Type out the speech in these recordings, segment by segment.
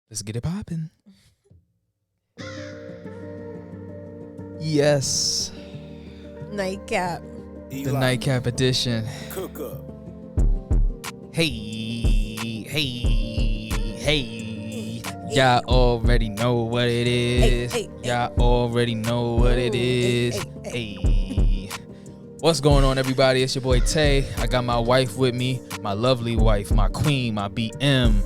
Let's get it popping. Yes. Nightcap. The nightcap edition. Cook up. Hey. Y'all already know what it is. Y'all already know what it is. Hey. What's going on, everybody? It's your boy Tay. I got my wife with me, my lovely wife, my queen, my BM.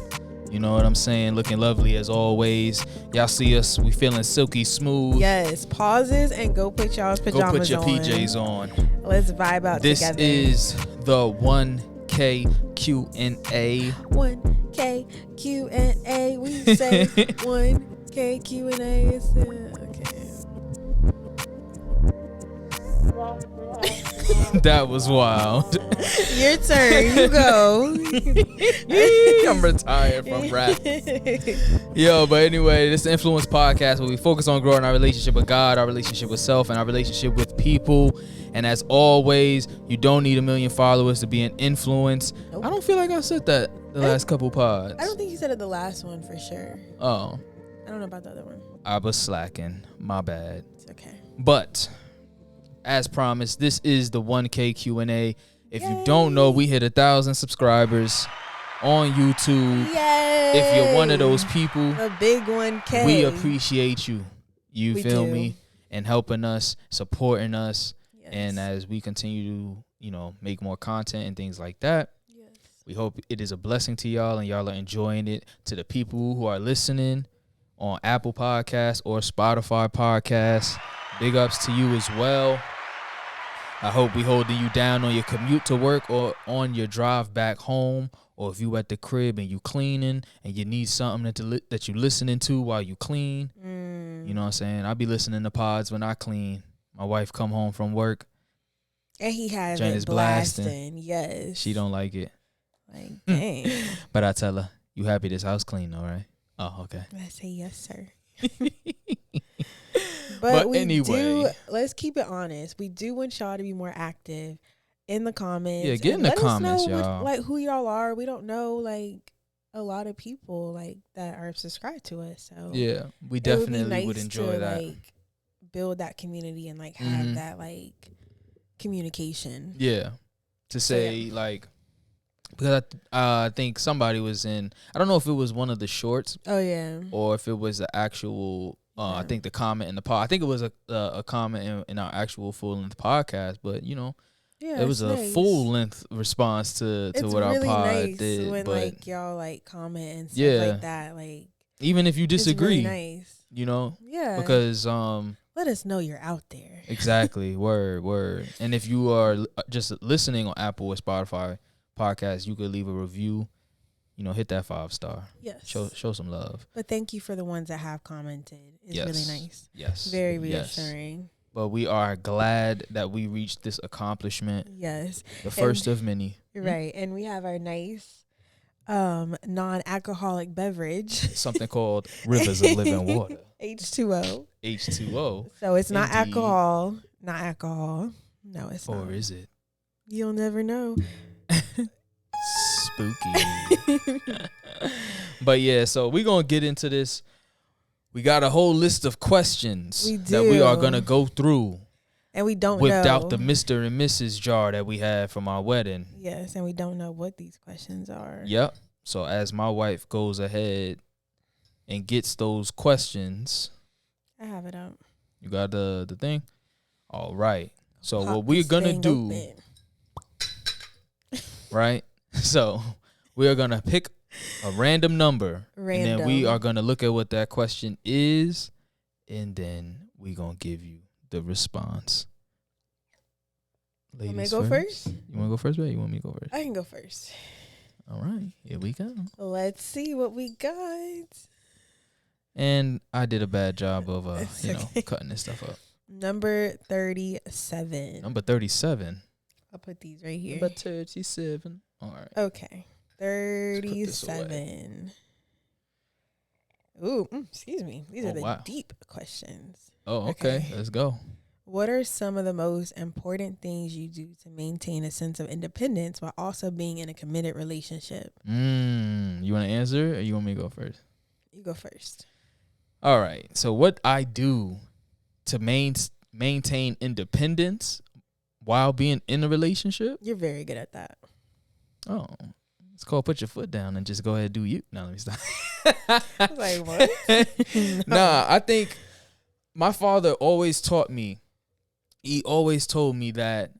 You know what I'm saying? Looking lovely as always. Y'all see us, we feeling silky smooth. Yes, pauses and go put y'all's pajamas on. Go put your PJs on. Let's vibe out together. This is the 1K Q&A. 1K Q&A. We say 1K Q&A. It's That was wild. Your turn. You go. I'm retired from rap. Yo, but anyway, this is the Nfluence Podcast where we focus on growing our relationship with God, our relationship with self, and our relationship with people. And as always, you don't need 1 million followers to be an influence. Nope. I don't feel like I said that the last couple pods. I don't think you said it the last one for sure. Oh. I don't know about the other one. I was slacking. My bad. It's okay. But as promised, this is the 1K Q&A. If Yay. you don't know, we hit 1,000 subscribers on YouTube. Yay! If you're one of those people, the big 1K. we appreciate you. You We feel do. me? And helping us, supporting us. Yes. And as we continue to, make more content and things like that, Yes. we hope it is a blessing to y'all and y'all are enjoying it. To the people who are listening on Apple Podcasts or Spotify Podcasts, big ups to you as well. I hope we holding you down on your commute to work or on your drive back home, or if you at the crib and you cleaning and you need something that you listening to while you clean. You know what I'm saying? I be listening to pods when I clean. My wife come home from work. And he has Jen it is blasting. Yes. She don't like it. Like, dang. But I tell her, you happy this house clean, all right? Oh, okay. I say yes, sir. But we anyway. let's keep it honest. We do want y'all to be more active in the comments. Yeah, get in and the let comments, us know y'all. who y'all are. We don't know a lot of people that are subscribed to us. So Yeah, we it definitely would, be nice would enjoy to, that. Build that community and have Mhm. that communication. Yeah, to say yeah. because I think somebody was in. I don't know if it was one of the shorts Oh yeah. or if it was the actual. I Yeah. think the comment in the pod. I think it was a comment in our actual full length podcast, but Yeah, it was it's a nice. full length response to It's what really our pod nice did. when But y'all comment and stuff Yeah. like that. even if you disagree, it's really nice. Yeah. because Let us know you're out there. exactly, word. And if you are just listening on Apple or Spotify podcast, you could leave a review. Hit that 5-star. Yes. Show some love. But thank you for the ones that have commented. It's Yes. really nice. Yes. Very Yes. reassuring. But we are glad that we reached this accomplishment, Yes. the first of many. Right. And we have our nice non-alcoholic beverage. Something called Rivers of Living Water. H2O. H2O. So it's not Indeed. alcohol. Not alcohol. No, it's not. Or is it? You'll never know. Spooky. But yeah, so we're going to get into this. We got a whole list of questions that we are going to go through. And we don't without know. the Mr. and Mrs. jar that we had from our wedding. Yes, and we don't know what these questions are. Yep. So as my wife goes ahead and gets those questions. I have it up. You got the thing? All right. So Pop what we're this going to thing do, open. right? So we are going to pick a random number. And then we are going to look at what that question is. And then we're going to give you the response. Want me to go first? You want to go first, babe? You want me to go first? I can go first. All right. Here we go. Let's see what we got. And I did a bad job of, It's okay. cutting this stuff up. Number 37. Number 37. I'll put these right here. Number 37. All right. Okay. 37. Ooh, excuse me. These are the deep questions. Oh, okay. Let's go. What are some of the most important things you do to maintain a sense of independence while also being in a committed relationship? You want to answer or you want me to go first? You go first. All right. So what I do to maintain independence while being in a relationship? You're very good at that. Oh, it's called put your foot down and just go ahead and do you. No, let me stop. I was like, what? Nah, I think my father always taught me. He always told me that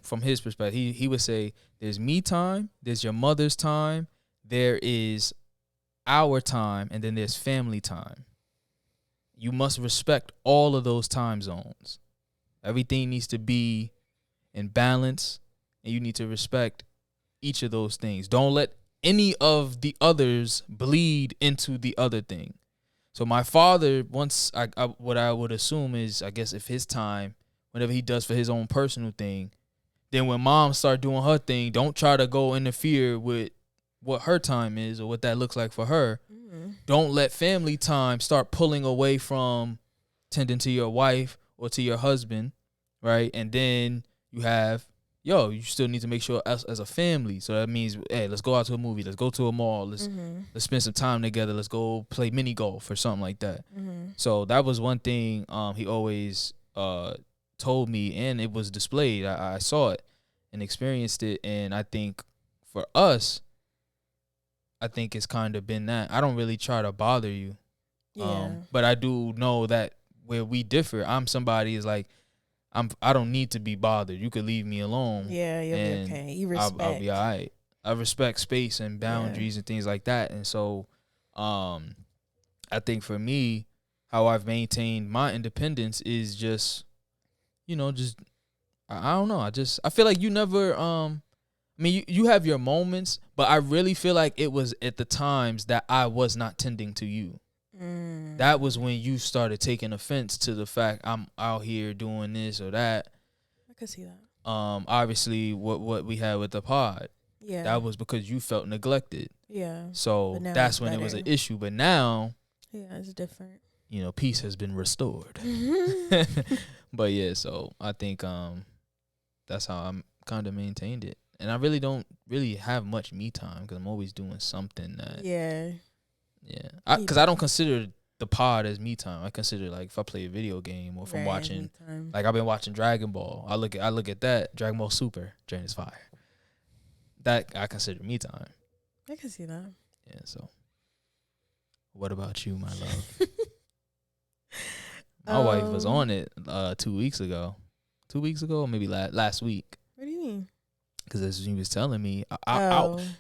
from his perspective, he would say there's me time, there's your mother's time, there is our time, and then there's family time. You must respect all of those time zones. Everything needs to be in balance, and you need to respect each of those things. Don't let any of the others bleed into the other thing. So my father, once what I would assume is, I guess if his time, whatever he does for his own personal thing, then when mom start doing her thing, don't try to go interfere with what her time is or what that looks like for her. Mm-hmm. Don't let family time start pulling away from tending to your wife or to your husband, right? And then you have, you still need to make sure as a family. So that means, hey, let's go out to a movie. Let's go to a mall. Let's spend some time together. Let's go play mini golf or something like that. Mm-hmm. So that was one thing he always told me, and it was displayed. I saw it and experienced it. And I think for us, I think it's kind of been that. I don't really try to bother you. Yeah. But I do know that where we differ, I'm somebody is like, I don't need to be bothered. You could leave me alone. Yeah, you'll be okay. You respect. I'll be all right. I respect space and boundaries and things like that. And so I think for me, how I've maintained my independence is just, I don't know. I feel like you never, you have your moments, but I really feel like it was at the times that I was not tending to you. That was when you started taking offense to the fact I'm out here doing this or that. I could see that. Obviously, what we had with the pod, that was because you felt neglected. Yeah. So that's when it was an issue. But now, it's different. Peace has been restored. But yeah, so I think that's how I'm kind of maintained it. And I really don't really have much me time because I'm always doing something that. Yeah. Yeah. Because I don't consider the pod as me time. I consider like if I play a video game or if I'm watching, like I've been watching Dragon Ball. I look at that Dragon Ball Super, Drain is Fire. That I consider me time. I can see that. Yeah. So, what about you, my love? My wife was on it 2 weeks ago. 2 weeks ago, or maybe last week. What do you mean? Because as she was telling me,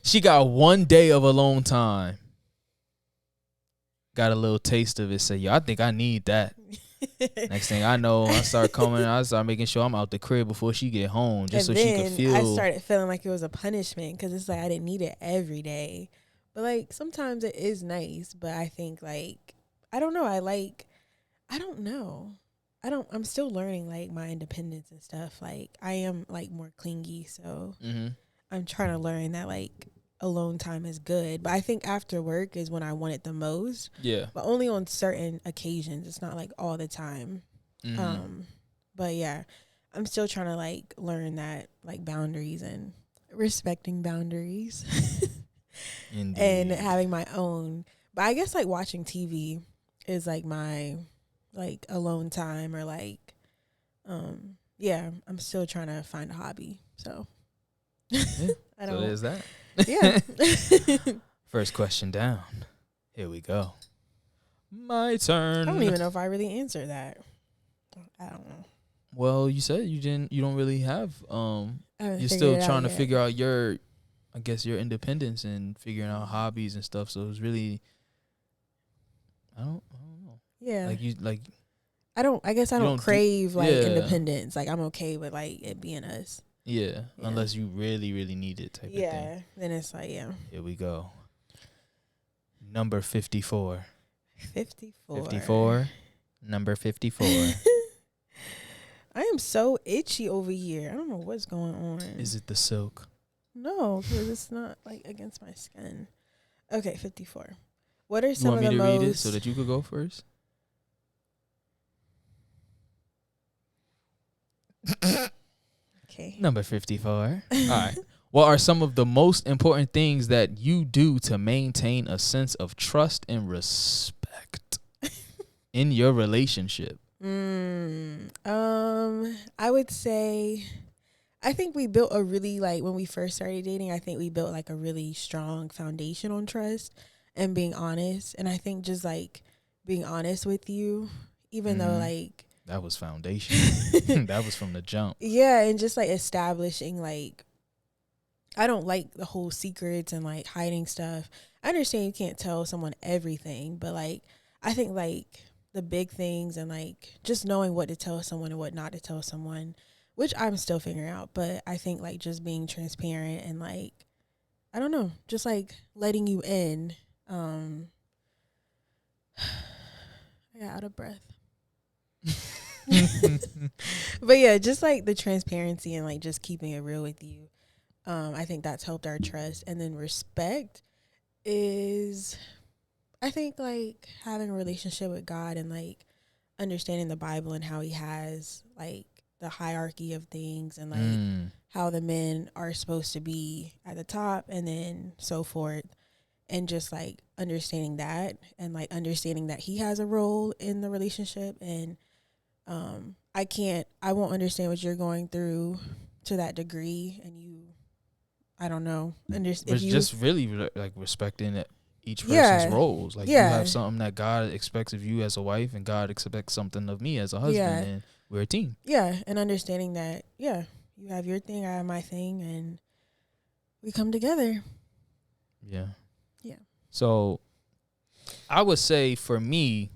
she got 1 day of alone time. Got a little taste of it. Say, I think I need that. Next thing I know, I start making sure I'm out the crib before she get home, just and so she could feel. I started feeling like it was a punishment because it's like I didn't need it every day, but like sometimes it is nice. But I think like I don't know. I'm still learning like my independence and stuff. Like I am like more clingy, so I'm trying to learn that like alone time is good. But I think after work is when I want it the most. Yeah. But only on certain occasions. It's not like all the time. But yeah, I'm still trying to like learn that like boundaries and respecting boundaries and having my own. But I guess like watching TV is like my like alone time or like I'm still trying to find a hobby. So I don't. So there's that. Yeah. First question down. Here we go. My turn. I don't even know if I really answered that. I don't know. Well, you said you don't really have you're still trying to figure out your independence and figuring out hobbies and stuff. So it's really I don't know. Yeah. I guess I don't crave independence. Like I'm okay with like it being us. Yeah. Unless you really, really need it type of thing. Yeah. Then it's like, yeah. Here we go. Number 54. 54. 54. Number 54. I am so itchy over here. I don't know what's going on. Is it the silk? No, because it's not like against my skin. Okay, 54. What are some of the most... You want me to read it so that you could go first? Okay. Number 54. All right. What are some of the most important things that you do to maintain a sense of trust and respect in your relationship? I would say, I think we built a really, like, when we first started dating, I think we built like a really strong foundation on trust and being honest. And I think just like being honest with you, even though like that was foundation. That was from the jump. Yeah, and just like establishing, like, I don't like the whole secrets and like hiding stuff. I understand you can't tell someone everything, but like I think like the big things and like just knowing what to tell someone and what not to tell someone, which I'm still figuring out, but I think like just being transparent and like, I don't know, just like letting you in. I got out of breath. But yeah, just like the transparency and like just keeping it real with you. I think that's helped our trust. And then respect is, I think, like having a relationship with God and like understanding the Bible and how he has like the hierarchy of things and like how the men are supposed to be at the top and then so forth. And just like understanding that and like understanding that he has a role in the relationship. And I won't understand what you're going through to that degree. And I don't know. It's just really like respecting that each person's roles. Like you have something that God expects of you as a wife, and God expects something of me as a husband, and we're a team. Yeah, and understanding that, you have your thing, I have my thing, and we come together. Yeah. Yeah. So I would say for me,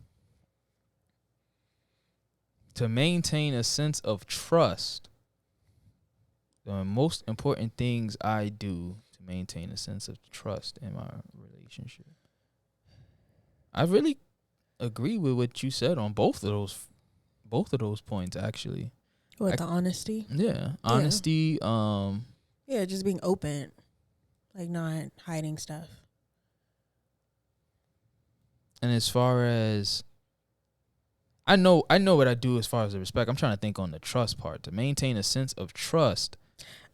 to maintain a sense of trust, the most important things I do to maintain a sense of trust in my relationship. I really agree with what you said on both of those points, actually. With the honesty? Yeah. Honesty. Yeah, just being open. Like not hiding stuff. And as far as I know what I do as far as the respect. I'm trying to think on the trust part. To maintain a sense of trust,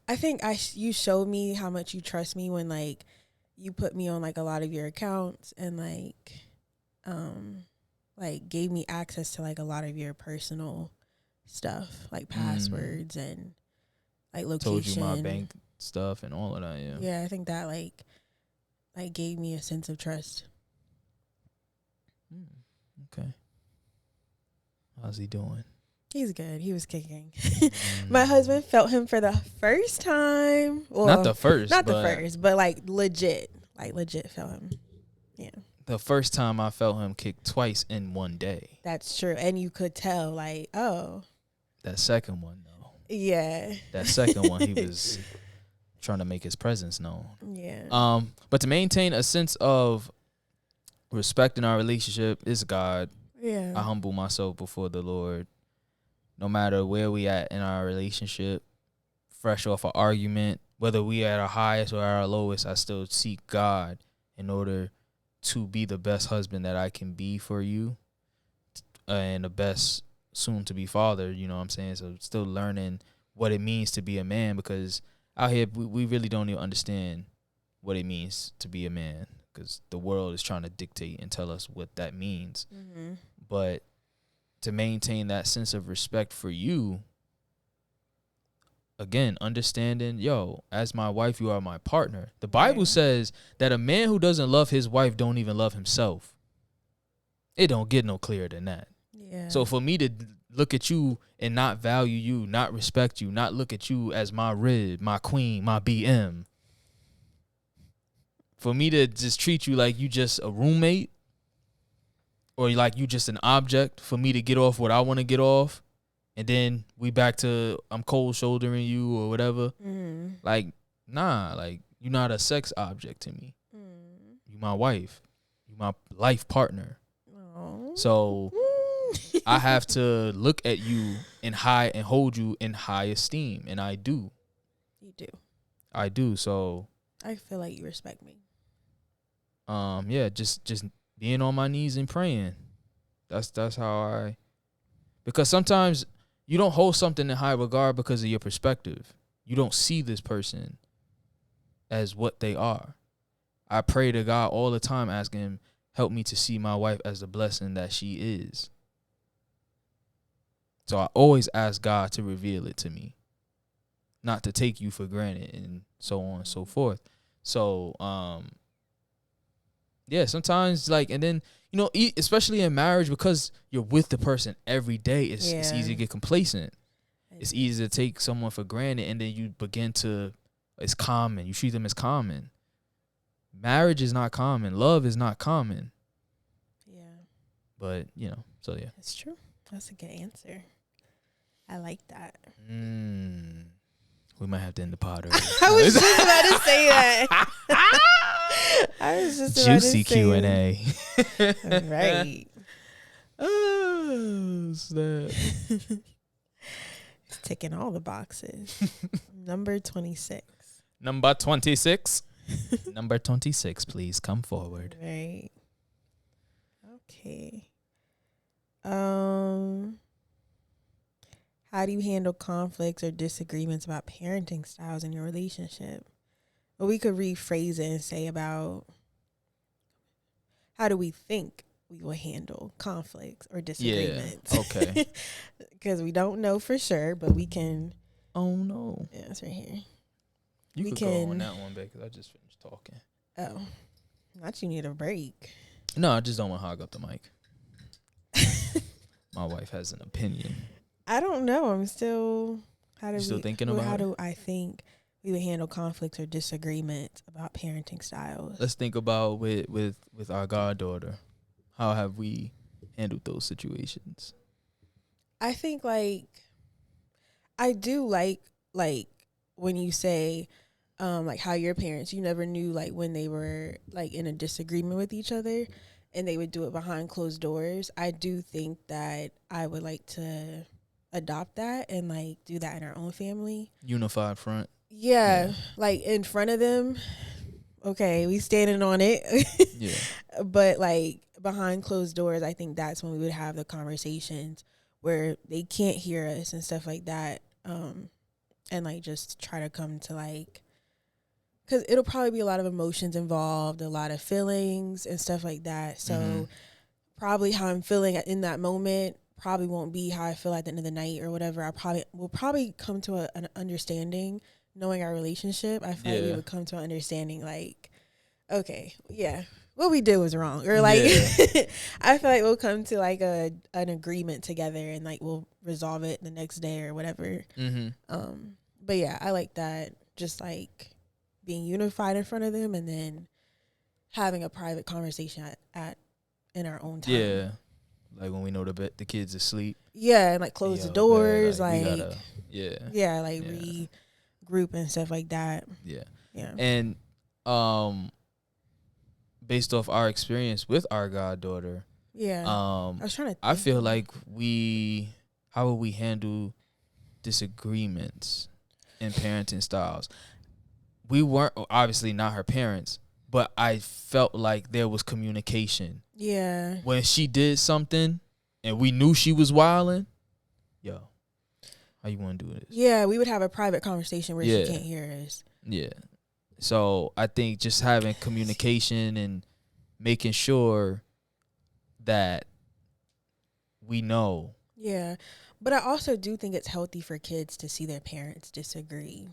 I think you showed me how much you trust me when like you put me on like a lot of your accounts and like gave me access to like a lot of your personal stuff, like passwords and like location. Told you my bank stuff and all of that. Yeah, I think that like gave me a sense of trust. Okay. How's he doing? He's good. He was kicking. My husband felt him for the first time. Well, not the first, but like legit felt him. Yeah. The first time I felt him kick twice in one day. That's true, and you could tell, like, oh. That second one, though. Yeah. That second one, he was trying to make his presence known. Yeah. But to maintain a sense of respect in our relationship is God. Yeah. I humble myself before the Lord. No matter where we at in our relationship, fresh off an argument, whether we at our highest or our lowest, I still seek God in order to be the best husband that I can be for you and the best soon-to-be father, you know what I'm saying? So still learning what it means to be a man, because out here we really don't even understand what it means to be a man, because the world is trying to dictate and tell us what that means. Mm-hmm. But to maintain that sense of respect for you, again, understanding, as my wife, you are my partner. The Bible says that a man who doesn't love his wife don't even love himself. It don't get no clearer than that. Yeah. So for me to look at you and not value you, not respect you, not look at you as my rib, my queen, my BM, for me to just treat you like you just a roommate or like you just an object for me to get off what I want to get off, and then we back to I'm cold shouldering you or whatever. Like, nah, like you're not a sex object to me. You my wife. You my life partner. Aww. So I have to look at you and hold you in high esteem, and I do. You do. I do. So I feel like you respect me. Yeah, just being on my knees and praying. That's how because sometimes you don't hold something in high regard because of your perspective. You don't see this person as what they are. I pray to God all the time, asking him, help me to see my wife as the blessing that she is. So I always ask God to reveal it to me, not to take you for granted, and so on and so forth. So, yeah, sometimes, like, and then, especially in marriage, because you're with the person every day, it's easy to get complacent. It's easy to take someone for granted, and then you begin to, it's common. You treat them as common. Marriage is not common. Love is not common. Yeah. But, so yeah. That's true. That's a good answer. I like that. We might have to end the pod already. I was just about to say that. I was just Juicy about to Q&A. Right. Oh, snap. It's ticking all the boxes. Number 26. Number 26. Number 26, please come forward. Right. Okay. How do you handle conflicts or disagreements about parenting styles in your relationship? Well, we could rephrase it and say about how do we think we will handle conflicts or disagreements? Yeah, okay. Because we don't know for sure, but we can. Oh, no. Yeah, it's right here. You could go on that one, babe, because I just finished talking. Oh, not you need a break. No, I just don't want to hog up the mic. My wife has an opinion. I don't know. I'm still. Still thinking about it? How do I think we would handle conflicts or disagreements about parenting styles? Let's think about with our goddaughter. How have we handled those situations? I think I do like when you say how your parents, you never knew like when they were like in a disagreement with each other and they would do it behind closed doors. I do think that I would like to adopt that and like do that in our own family. Unified front. Yeah. Like in front of them. Okay, we standing on it. Yeah. But like behind closed doors, I think that's when we would have the conversations where they can't hear us and stuff like that. And like just try to come to like, because it'll probably be a lot of emotions involved, a lot of feelings and stuff like that. So probably how I'm feeling in that moment probably won't be how I feel at the end of the night or whatever. We'll probably come to an understanding, knowing our relationship. I feel like we would come to an understanding like, okay, yeah, what we did was wrong. Or like, I feel like we'll come to like an agreement together and like we'll resolve it the next day or whatever. But yeah, I like that. Just like being unified in front of them and then having a private conversation in our own time. Yeah. Like when we know the kids asleep. Yeah, and like close the doors, man, regroup and stuff like that. Yeah. Yeah. And based off our experience with our goddaughter, I was trying to think. I feel like how would we handle disagreements in parenting styles? We weren't obviously not her parents, but I felt like there was communication. Yeah. When she did something and we knew she was wilding, yo, how you want to do this? Yeah, we would have a private conversation where she can't hear us. Yeah. So I think just having communication and making sure that we know. Yeah. But I also do think it's healthy for kids to see their parents disagree.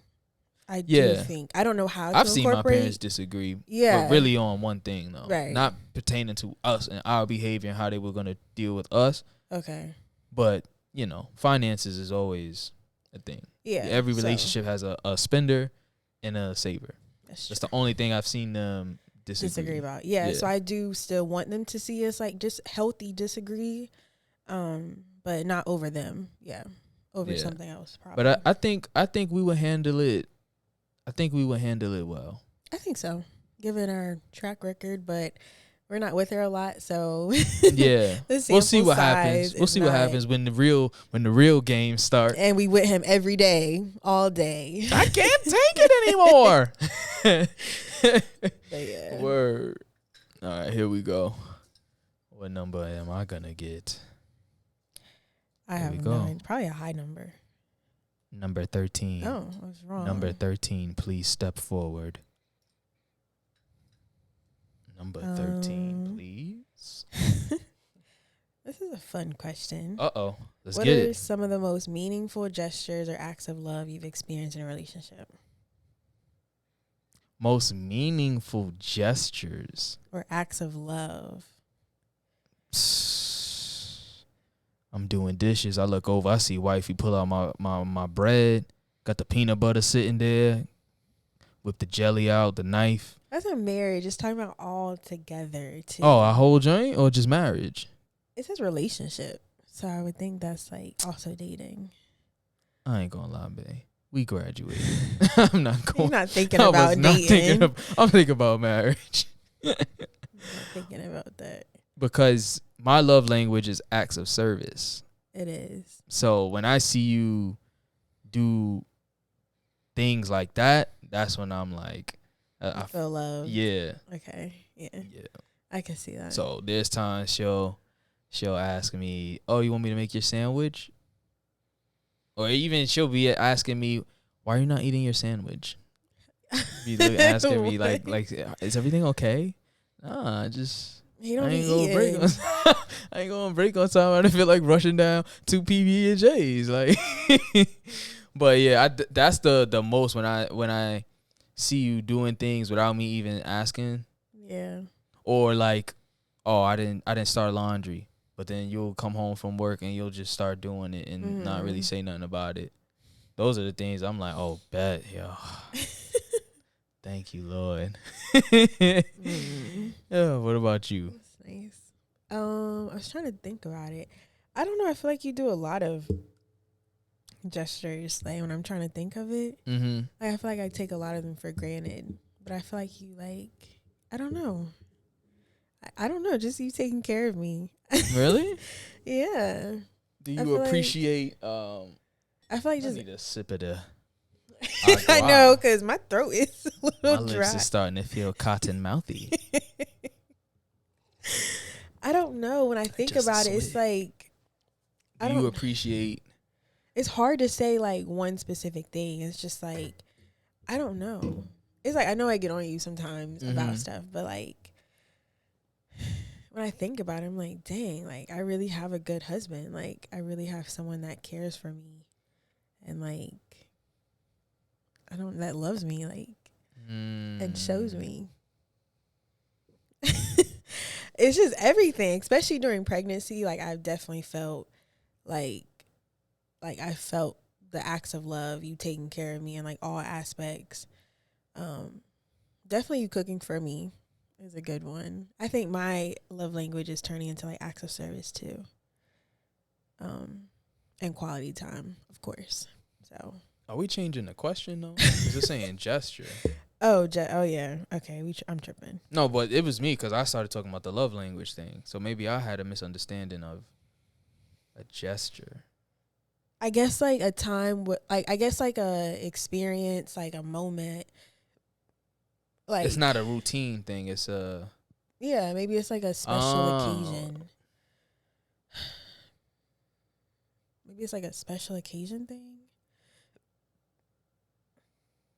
I do think. I don't know how to I've seen my parents disagree. Yeah. But really on one thing, though. Right. Not pertaining to us and our behavior and how they were going to deal with us. Okay. But, finances is always a thing. Yeah. Every relationship has a spender and a saver. That's the only thing I've seen them disagree about. Yeah. So I do still want them to see us like just healthy disagree, but not over them. Yeah. Over something else, probably. But I think we would handle it. I think we would handle it well. I think so, given our track record, but we're not with her a lot, so yeah. We'll see what happens. We'll see what happens when the real games start. And we with him every day, all day. I can't take it anymore. But yeah. Word. All right, here we go. What number am I gonna get? I have probably a high number. Number 13. Oh, I was wrong. Number 13, please step forward. Number 13, please. This is a fun question. Uh-oh. Let's What get are it. some of the most meaningful gestures or acts of love you've experienced in a relationship? Most meaningful gestures. Or acts of love. I'm doing dishes. I look over. I see wifey pull out my bread. Got the peanut butter sitting there. Whip the jelly out, the knife. That's a marriage. It's talking about all together, too. Oh, a whole joint or just marriage? It says relationship. So I would think that's like also dating. I ain't gonna lie, babe. We graduated. I'm not going. You're not thinking about dating. I'm thinking about marriage. I'm not thinking about that. Because my love language is acts of service. It is. So when I see you do things like that, that's when I'm like, I feel love. Yeah. Okay. Yeah. Yeah. I can see that. So there's times she'll ask me, "Oh, you want me to make your sandwich?" Or even she'll be asking me, "Why are you not eating your sandwich?" Be asking me like, "Is everything okay?" Nah, I ain't gonna break on time. I don't feel like rushing down 2 PB&Js. Like, but yeah, that's the most when I see you doing things without me even asking. Yeah. Or like, oh, I didn't start laundry, but then you'll come home from work and you'll just start doing it and not really say nothing about it. Those are the things I'm like, oh, bet, yo. Thank you, Lord. Yeah, what about you? That's nice. I was trying to think about it. I don't know. I feel like you do a lot of gestures. Like when I'm trying to think of it, Mm-hmm. like I feel like I take a lot of them for granted. But I feel like you I don't know. I don't know. Just you taking care of me. Really? Yeah. Do you appreciate? I feel like just need a sip of the. I know, because my throat is a little my dry. lips is starting to feel cotton mouthy. I don't know. When I think Just about it, it's like do you appreciate? It's hard to say like one specific thing. It's just like I don't know. It's like I know I get on you sometimes about stuff, but like when I think about it, I'm like, dang, like I really have a good husband. Like I really have someone that cares for me, and like that loves me, like and shows me. It's just everything, especially during pregnancy. Like I've definitely felt like I felt the acts of love, you taking care of me in like all aspects. Definitely you cooking for me is a good one. I think my love language is turning into like acts of service too. And quality time, of course. So Are we changing the question though? Is it saying gesture? oh yeah. Okay, I'm tripping. No, but it was me because I started talking about the love language thing. So maybe I had a misunderstanding of a gesture. I guess like a time I guess like a experience, like a moment. Like It's not a routine thing. It's a maybe it's like a special occasion. Maybe it's like a special occasion thing.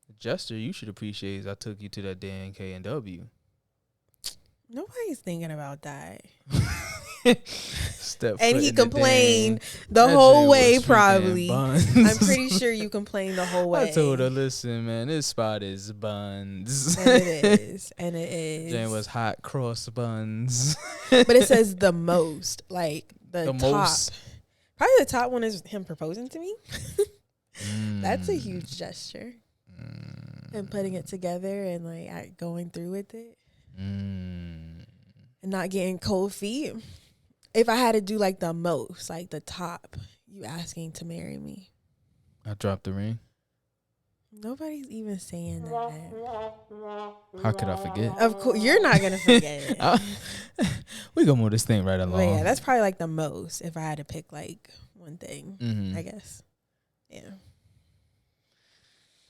The gesture you should appreciate is I took you to that day in K&W. Nobody's thinking about that. And he complained the whole way, probably. I'm pretty sure you complained the whole way. I told her, listen, man, this spot is buns. And it is. And it is. Then was hot cross buns. But it says the most. Like the top. Most. Probably the top one is him proposing to me. That's a huge gesture. And putting it together and like going through with it. And not getting cold feet. If I had to do like the most, like the top, you asking to marry me. I dropped the ring. Nobody's even saying that. How could I forget? Of course, you're not gonna forget it. We gonna move this thing right along. But yeah, that's probably like the most. If I had to pick like one thing, I guess. Yeah.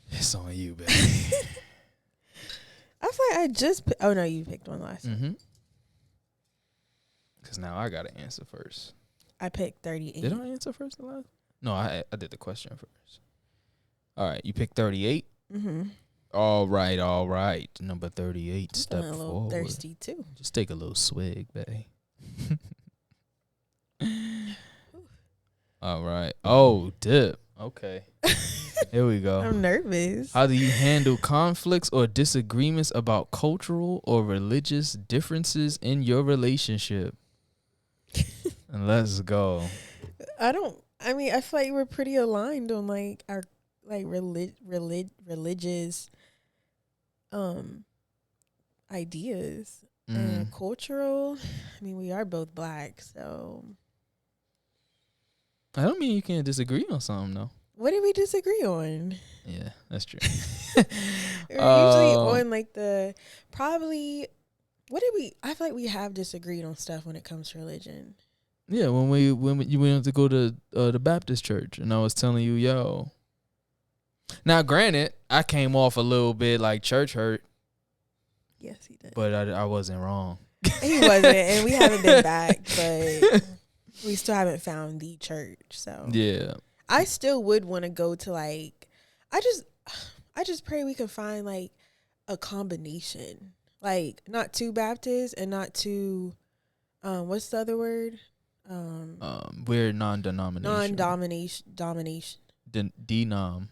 It's on you, baby. I feel like I just. Oh no, you picked one last. Because now I gotta answer first. I picked 38. Did I answer first or last? No, I did the question first. All right, you picked 38. All right. Number 38. I'm Step feeling a little forward. thirsty too. Just take a little swig, babe. All right. Oh, dip. Okay. Here we go. I'm nervous. How do you handle conflicts or disagreements about cultural or religious differences in your relationship? And let's go. I feel like we're pretty aligned on like our like religious ideas and cultural. I mean, we are both black, so I don't mean you can't disagree on something though. what did we disagree on? Yeah, that's true. We're usually on like the probably. What did we? I feel like we have disagreed on stuff when it comes to religion. Yeah, when you went to go to the Baptist church, and I was telling you, yo. Now, granted, I came off a little bit like church hurt. Yes, he did. But I wasn't wrong. He wasn't, and we haven't been back, but we still haven't found the church. So yeah, I still would want to go to like. I just pray we can find like a combination, like not too Baptist and not too, what's the other word? We're non-denominational.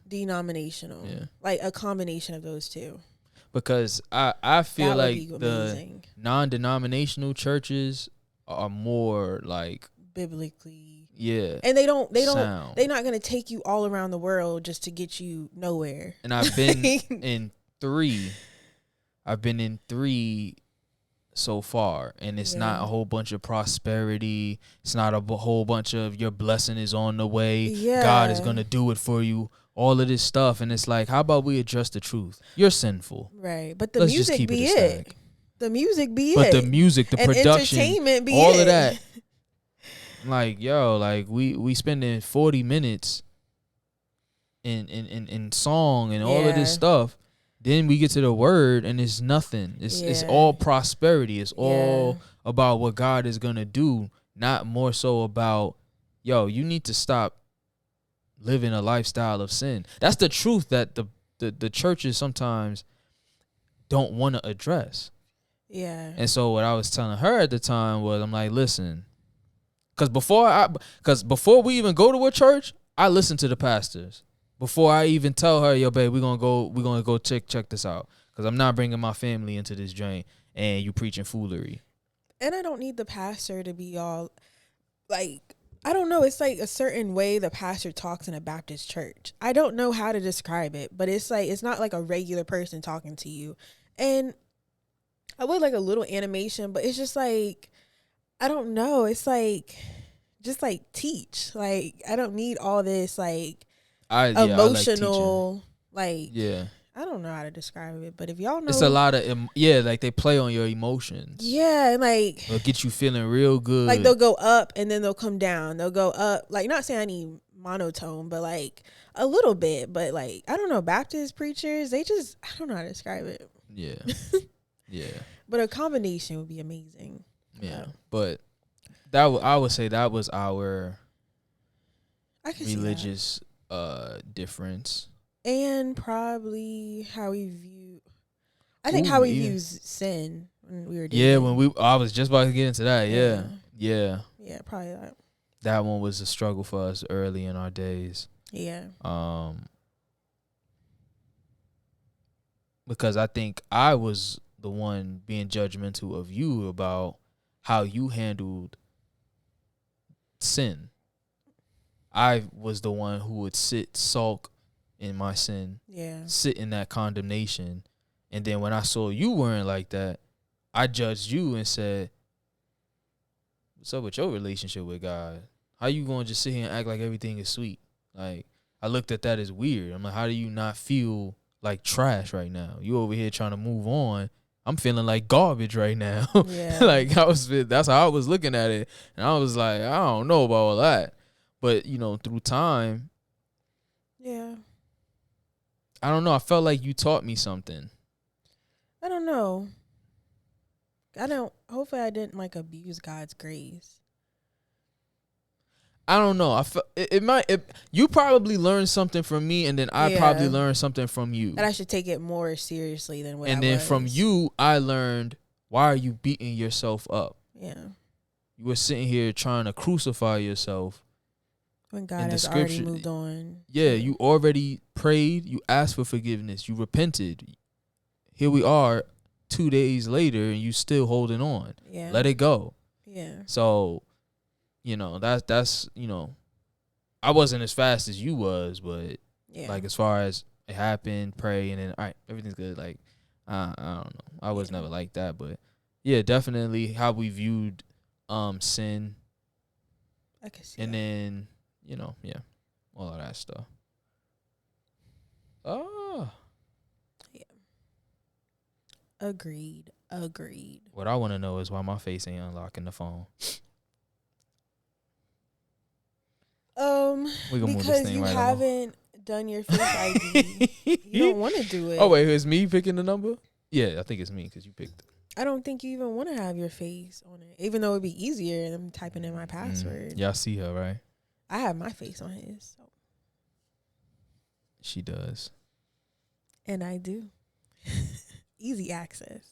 Denominational. Yeah. Like a combination of those two. Because I feel that like the non-denominational churches are more like biblically. Yeah. And they're not going to take you all around the world just to get you nowhere. And I've been in 3. I've been in 3 so far, and it's not a whole bunch of prosperity. It's not a whole bunch of your blessing is on the way. Yeah. God is going to do it for you. All of this stuff, and it's like, how about we address the truth? You're sinful. Right. But the Let's music just keep be it. The music be But the music, the and production, entertainment be all of that. Like, yo, like we spending 40 minutes in song and all of this stuff. Then we get to the word and it's nothing. It's all prosperity. It's all about what God is gonna do, not more so about, yo, you need to stop living a lifestyle of sin. That's the truth that the churches sometimes don't want to address. Yeah. And so what I was telling her at the time was, I'm like, listen, because before we even go to a church, I listen to the pastors. Before I even tell her, yo, babe, we're gonna go check this out, because I'm not bringing my family into this drain and you preaching foolery. And I don't need the pastor to be all like, I don't know. It's like a certain way the pastor talks in a Baptist church. I don't know how to describe it, but it's like, it's not like a regular person talking to you. And I would like a little animation, but it's just like, I don't know. It's like, just like teach. Like, I don't need all this like emotional, I don't know how to describe it, but if y'all know, it's a lot of like they play on your emotions. Yeah, and like it'll get you feeling real good. Like they'll go up and then they'll come down. They'll go up, like, not saying I need monotone, but like a little bit. But like, I don't know, Baptist preachers, I don't know how to describe it. Yeah, yeah. But a combination would be amazing. Yeah, but I would say that was our religious difference, and probably how we view. I think how we view sin when we were dating. Yeah, I was just about to get into that. Yeah, probably that. That one was a struggle for us early in our days. Yeah. Because I think I was the one being judgmental of you about how you handled sin. I was the one who would sulk in my sin, sit in that condemnation. And then when I saw you weren't like that, I judged you and said, what's up with your relationship with God? How you going to just sit here and act like everything is sweet? Like, I looked at that as weird. I'm like, how do you not feel like trash right now? You over here trying to move on. I'm feeling like garbage right now. Yeah. Like, that's how I was looking at it. And I was like, I don't know about all that. But, through time, I don't know. I felt like you taught me something. I don't know. Hopefully I didn't like abuse God's grace. I don't know. It might. You probably learned something from me, and then I probably learned something from you. And I should take it more seriously than what. And then from you, I learned, why are you beating yourself up? Yeah. You were sitting here trying to crucify yourself. When God has already moved on. Yeah, you already prayed. You asked for forgiveness. You repented. Here we are 2 days later, and you still holding on. Yeah. Let it go. Yeah. So, that's I wasn't as fast as you was, but like as far as it happened, pray, and then all right, everything's good. Like I don't know. I was never like that, but yeah, definitely how we viewed sin. I can see. And that. then, all of that stuff. Oh. Yeah. Agreed. What I want to know is why my face ain't unlocking the phone. Because you haven't done your Face ID. You don't want to do it. Oh, wait, it's me picking the number? Yeah, I think it's me because you picked it. I don't think you even want to have your face on it, even though it'd be easier than typing in my password. Y'all see her, right? I have my face on his. So. She does. And I do. Easy access.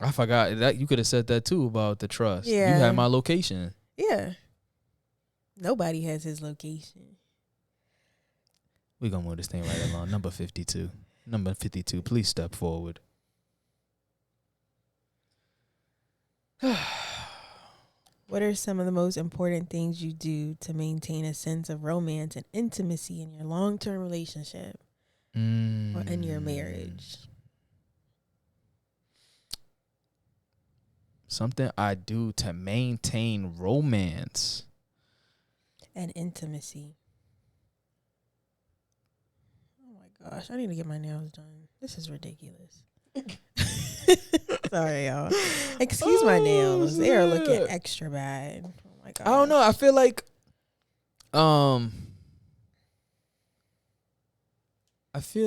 I forgot that you could have said that too about the trust. Yeah. You had my location. Yeah. Nobody has his location. We're going to move this thing right along. Number 52. Number 52, please step forward. What are some of the most important things you do to maintain a sense of romance and intimacy in your long-term relationship or in your marriage? Something I do to maintain romance and intimacy. Oh my gosh, I need to get my nails done. This is ridiculous. Sorry, y'all. Excuse my nails. They are looking extra bad. Oh my god. I don't know. I feel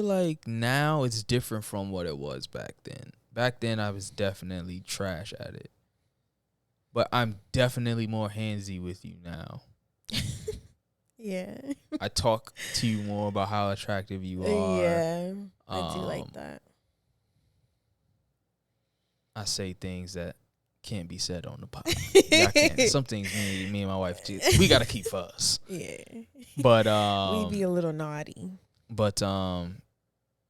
like now it's different from what it was back then. Back then I was definitely trash at it. But I'm definitely more handsy with you now. Yeah. I talk to you more about how attractive you are. Yeah. I do like that. I say things that can't be said on the podcast. Some things me and my wife do. We gotta keep for us. Yeah. But we be a little naughty. But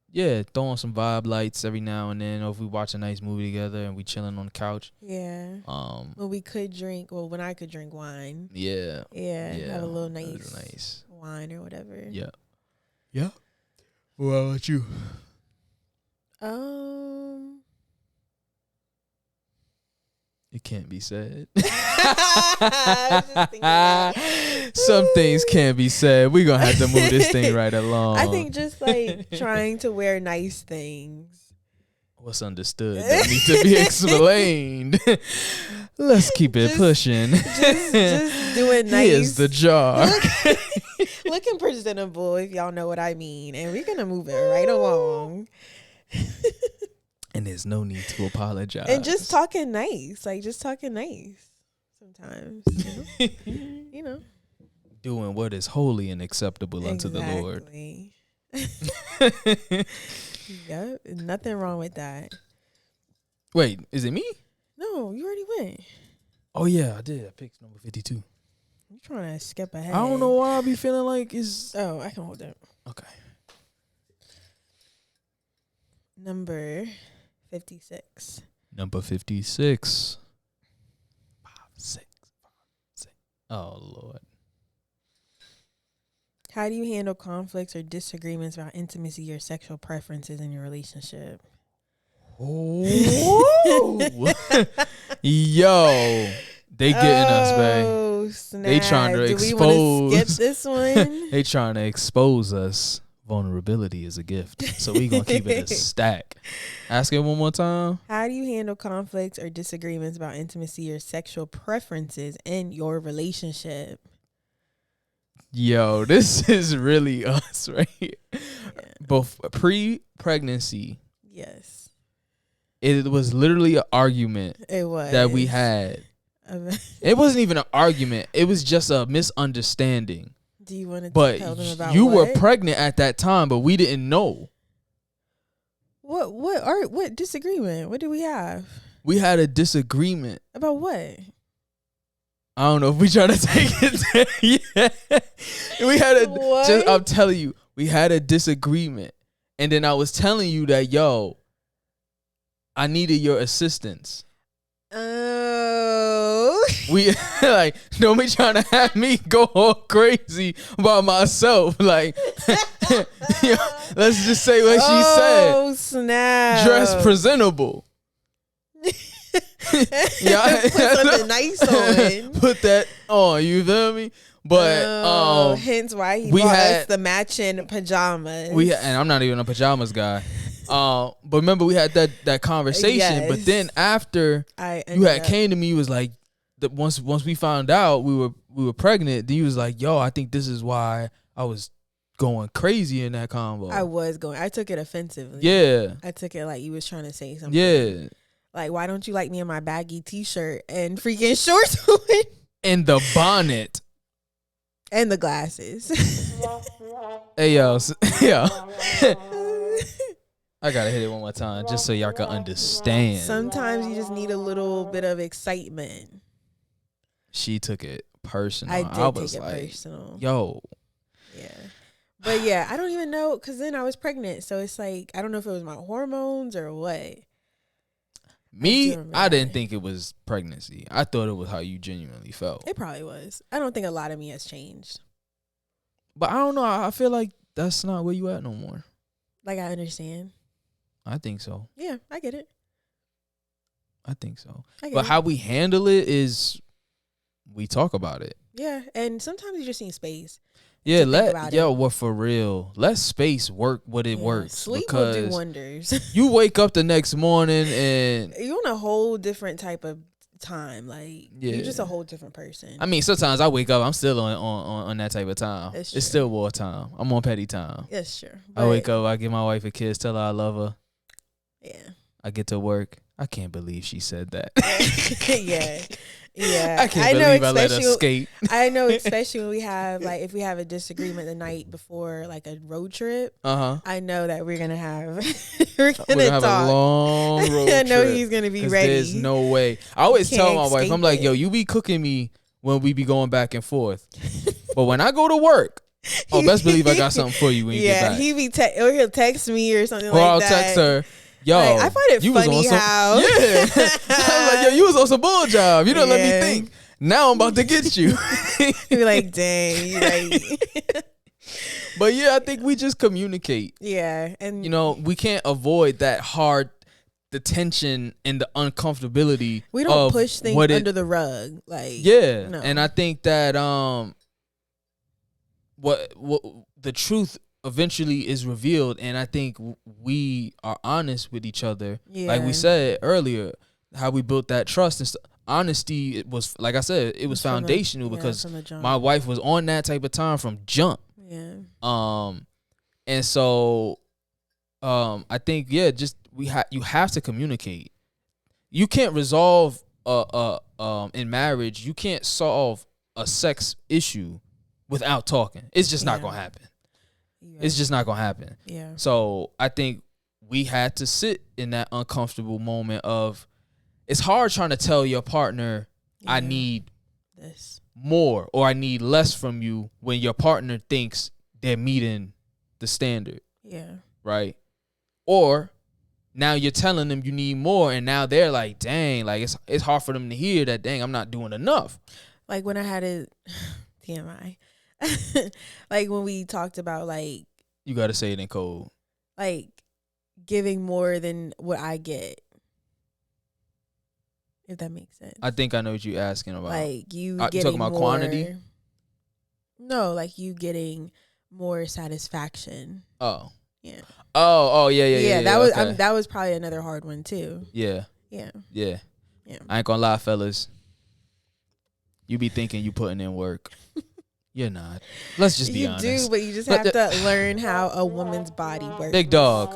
yeah, throw on some vibe lights every now and then. Or if we watch a nice movie together and we chilling on the couch. Yeah. Well, we could drink. Well, when I could drink wine. Yeah. Yeah. Have a little nice wine or whatever. Yeah. Yeah. Well, how about you? It can't be said. Some things can't be said. We're going to have to move this thing right along. I think just like trying to wear nice things. What's understood that needs to be explained. Let's keep it pushing. Just doing nice. Here's the jar. Looking presentable, if y'all know what I mean. And we're going to move it right along. And there's no need to apologize. And just talking nice. Like, just talking nice sometimes. You know? Doing what is holy and acceptable unto the Lord. Yep. Nothing wrong with that. Wait, is it me? No, you already went. Oh, yeah, I did. I picked number 52. You trying to skip ahead. I don't know why I be feeling like it's... Oh, I can hold that. Okay. Number 56. Number 56. 5, 6. Oh, Lord. How do you handle conflicts or disagreements about intimacy or sexual preferences in your relationship? Oh. Yo. They getting us, babe. Snap. They trying to expose. Do we want to skip this one? They trying to expose us. Vulnerability is a gift. So we going to keep it a stack. Ask it one more time. How do you handle conflicts or disagreements about intimacy or sexual preferences in your relationship? Yo, this is really us right here. Yeah. Both pre-pregnancy. Yes. It was literally an argument It was. that we had. It wasn't even an argument. It was just a misunderstanding. Do you want to tell them But about you what? were pregnant at that time, but we didn't know. What disagreement? What did we have? We had a disagreement. About what? I don't know if we trying to take it there. Yeah. We had a What? I'm telling you, we had a disagreement. And then I was telling you that, yo, I needed your assistance. Oh. We like, don't be trying to have me go all crazy by myself. Like, yo, let's just say what she said. Oh, snap. Dress presentable. Yeah, Put something nice on. Put that on. You feel me? But hence why he we bought had us the matching pajamas. And I'm not even a pajamas guy. But remember we had that conversation. Yes. But then after you had came to me, you was like, once we found out we were pregnant, then you was like, yo, I think this is why I was going crazy in that convo. I took it offensively. Yeah. I took it like you was trying to say something. Yeah. Like, why don't you like me in my baggy t-shirt and freaking shorts on? And the bonnet. And the glasses. Hey, yo. Yeah. I gotta hit it one more time just so y'all can understand. Sometimes you just need a little bit of excitement. She took it personal. I did was take it like, personal. yo. Yeah. But yeah, I don't even know, because then I was pregnant. So it's like, I don't know if it was my hormones or what. I didn't think it was pregnancy. I thought it was how you genuinely felt. It probably was. I don't think a lot of me has changed. But I don't know. I feel like that's not where you at no more. Like, I understand. I think so. Yeah, I get it. I think so. But how we handle it is we talk about it. Yeah, and sometimes you just need space. Yeah, what for real? Let space work what it works. Sleep will do wonders. You wake up the next morning and you're on a whole different type of time. Like, you're just a whole different person. I mean, sometimes I wake up, I'm still on that type of time. It's still war time. I'm on petty time. That's true. I wake up, I give my wife a kiss, tell her I love her. Yeah. I get to work. I can't believe she said that. Yeah. Yeah. I can't believe I let her skate. I know, especially when we have, like, if we have a disagreement the night before, like, a road trip. I know that we're gonna have talk. A long road trip. I know he's gonna be ready. There's no way. I always tell my wife, I'm like, yo, you be cooking me when we be going back and forth, but when I go to work, best believe I got something for you when you get back. He'll text me or something or like I'll that. text her. Yo, like, I find it funny how. Yeah. I was like, yo, you was on some bull job. You don't let me think. Now I'm about to get you. You be like, dang. You like. But yeah, I think we just communicate. Yeah. And we can't avoid the tension and the uncomfortability. We don't push things under the rug. Like, yeah. No. And I think that what the truth eventually is revealed, and I think we are honest with each other. Yeah. Like we said earlier, how we built that trust and honesty. It was, like I said, it was foundational because my wife was on that type of time from jump. Yeah. And so, I think just you have to communicate. You can't resolve in marriage. You can't solve a sex issue without talking. It's just not gonna happen. It's just not gonna happen. Yeah. So I think we had to sit in that uncomfortable moment of, it's hard trying to tell your partner, I need this more or I need less from you when your partner thinks they're meeting the standard. Yeah. Right? Or now you're telling them you need more, and now they're like, dang, like it's hard for them to hear that, dang, I'm not doing enough. Like when I had it, TMI. Like when we talked about, like, you got to say it in code, like giving more than what I get, if that makes sense. I think I know what you're asking about. Like you getting talking about more, quantity? No, like you getting more satisfaction. Oh. Yeah. Oh, yeah. That was probably another hard one too. Yeah. Yeah. Yeah. Yeah. I ain't gonna lie, fellas. You be thinking you putting in work. You're not. Let's just be honest. You do, but you just have to learn how a woman's body works. Big dog.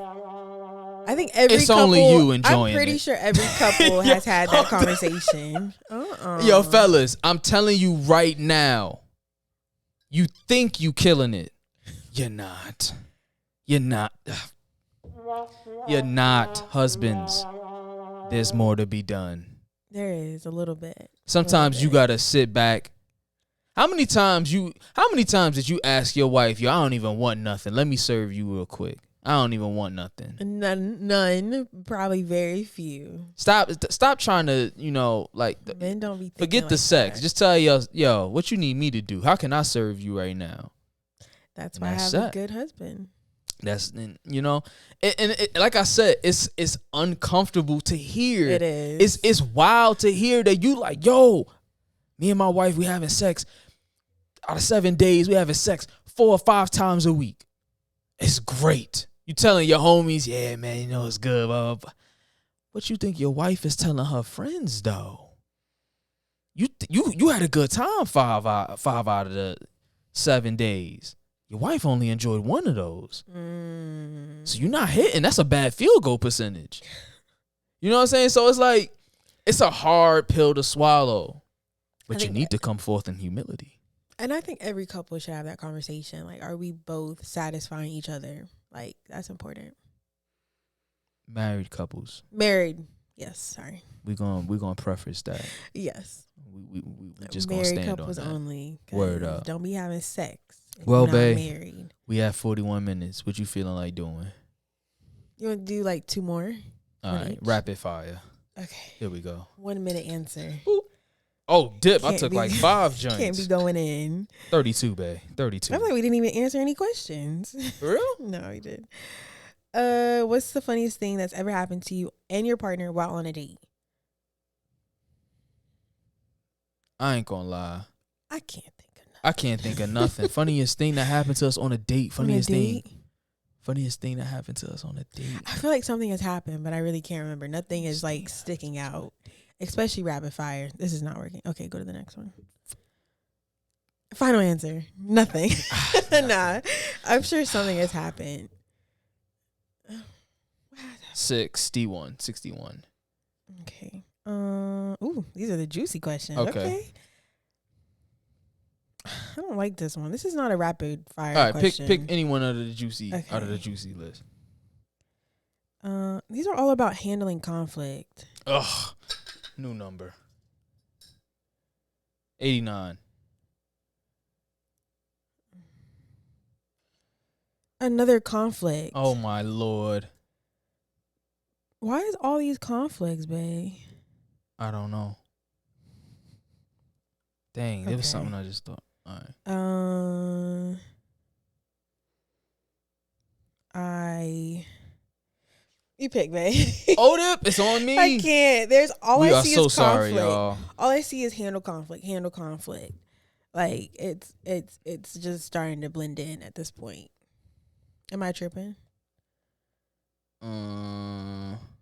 I think every It's couple, only you enjoying I'm pretty it. sure every couple has had that conversation. Yo, fellas, I'm telling you right now, you think you killing it. You're not. You're not. You're not, husbands. There's more to be done. There is a little bit. Sometimes you gotta sit back. How many times did you ask your wife, yo, I don't even want nothing. Let me serve you real quick. I don't even want nothing. None. Probably very few. Stop trying to, Men don't be forget the sex. Just tell yo, what you need me to do? How can I serve you right now? That's why I have a good husband. That's like I said, it's uncomfortable to hear. It is. It's wild to hear that you like, yo, me and my wife, we having sex. Out of 7 days, we having sex 4 or 5 times a week. It's great. You telling your homies, yeah, man, it's good. Blah, blah, blah. What you think your wife is telling her friends though? You had a good time 5 out of the 7 days. Your wife only enjoyed 1 of those. So you're not hitting. That's a bad field goal percentage. You know what I'm saying? So it's like, it's a hard pill to swallow. But you need to come forth in humility. And I think every couple should have that conversation. Like, are we both satisfying each other? Like, that's important. Married couples. Married. Yes, sorry. We're gonna preface that. Yes. We just married gonna stand couples on that. only. Word up. Don't be having sex. Well, babe, married. we have 41 minutes. What you feeling like doing? You want to do like 2 more? All right, rapid fire. Okay. Here we go. 1 minute answer. Ooh. Oh, dip! I took like 5 joints. Can't be going in. 32, babe. 32. I feel like we didn't even answer any questions. For real? No, we did. What's the funniest thing that's ever happened to you and your partner while on a date? I ain't gonna lie. I can't think of nothing. I can't think of nothing. Funniest thing that happened to us on a date. Funniest thing that happened to us on a date. I feel like something has happened, but I really can't remember. Nothing is like sticking out, especially rapid fire. This is not working. Okay, go to the next one. Final answer. Nothing. Nah, I'm sure something has happened. 61. Okay. Ooh, these are the juicy questions. Okay. I don't like this one. This is not a rapid fire. All right, question. pick any one out of the juicy list. These are all about handling conflict. Ugh. New number. 89. Another conflict. Oh my Lord. Why is all these conflicts, babe? I don't know. Dang, there was something I just thought. All right. You pick, babe. Odip, it's on me. I can't. There's all I see is conflict. Sorry, y'all. All I see is handle conflict. Like it's just starting to blend in at this point. Am I tripping?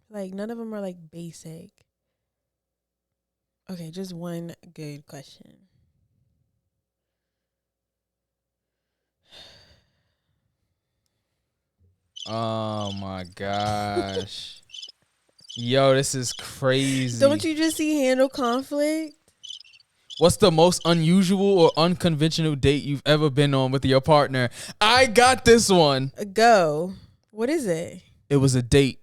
Like none of them are like basic. Okay, just one good question. Oh my gosh. Yo, this is crazy. Don't you just see handle conflict? What's the most unusual or unconventional date you've ever been on with your partner? I got this one. Go. What is it? It was a date.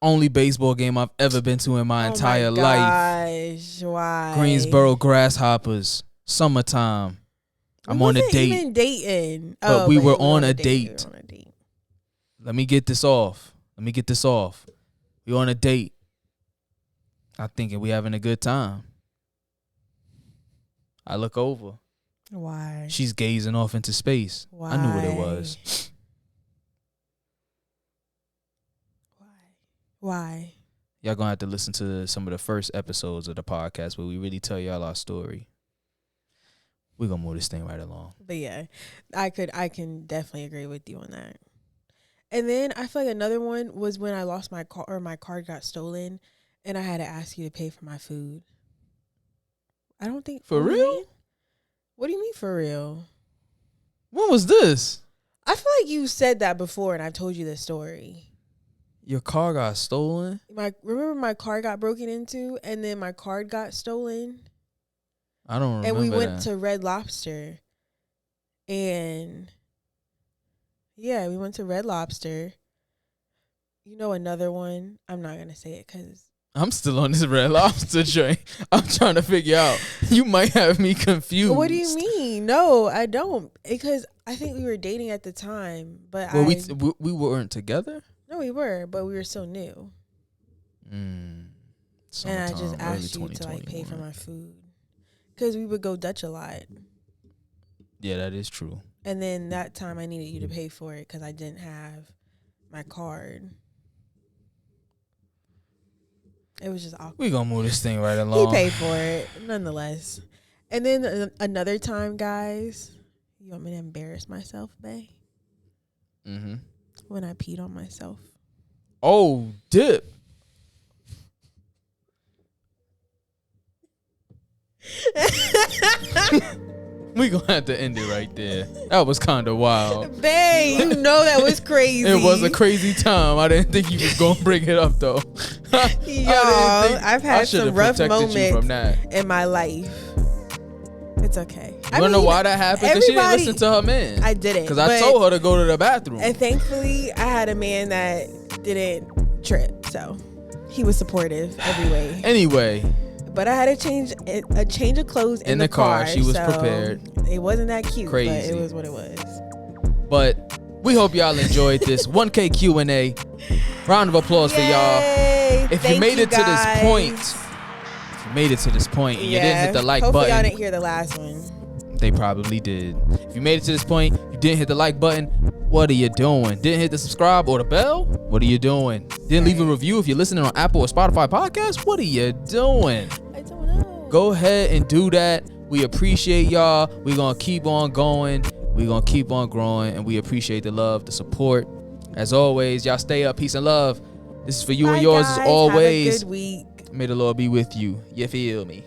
Only baseball game I've ever been to in my entire life. Why? Greensboro Grasshoppers. Summertime. I'm on a date. Even dating. But we were on a date. Let me get this off. We on a date. I'm thinking we having a good time. I look over. Why? She's gazing off into space. Why? I knew what it was. Why? Y'all gonna have to listen to some of the first episodes of the podcast where we really tell y'all our story. We're gonna move this thing right along. But yeah, I can definitely agree with you on that. And then I feel like another one was when I lost my car, or my card got stolen, and I had to ask you to pay for my food. I don't think for real. What do you mean for real? When was this? I feel like you said that before, and I've told you this story. Your car got stolen? Remember my car got broken into and then my card got stolen? I don't remember. And we went that. to Red Lobster. And yeah, we went to Red Lobster. You know another one? I'm not going to say it because I'm still on this Red Lobster train. I'm trying to figure out. You might have me confused. What do you mean? No, I don't. Because I think we were dating at the time. But Well, we weren't together? No, we were, but we were still new. And I just asked you to like pay for my food. Because we would go Dutch a lot. Yeah, that is true. And then that time I needed you to pay for it because I didn't have my card. It was just awkward. We gonna move this thing right along. He paid for it, nonetheless. And then another time, guys, you want me to embarrass myself, bae? Mm-hmm. When I peed on myself. Oh, dip. We gonna have to end it right there. That was kind of wild. Bae, you know that was crazy. It was a crazy time. I didn't think you was gonna bring it up though. Y'all, I've had some rough moments from that. in my life. It's okay. You wanna know why that happened? Because she didn't listen to her man. I didn't. Because I told her to go to the bathroom. And thankfully, I had a man that didn't trip. So he was supportive every way. Anyway. But I had a change of clothes in the car. She was so prepared. It wasn't that cute, Crazy. but it was what it was. But we hope y'all enjoyed this 1K Q&A. Round of applause for y'all. If you made it to this point, and you didn't hit the like Hopefully button. Y'all didn't hear the last one. They probably did. If you made it to this point, you didn't hit the like button, what are you doing? Didn't hit the subscribe or the bell? What are you doing? Didn't leave a review if you're listening on Apple or Spotify podcast? What are you doing? I don't know. Go ahead and do that. We appreciate y'all. We're going to keep on going. We're going to keep on growing. And we appreciate the love, the support. As always, y'all stay up. Peace and love. This is for you and yours as always. Have a good week. May the Lord be with you. You feel me?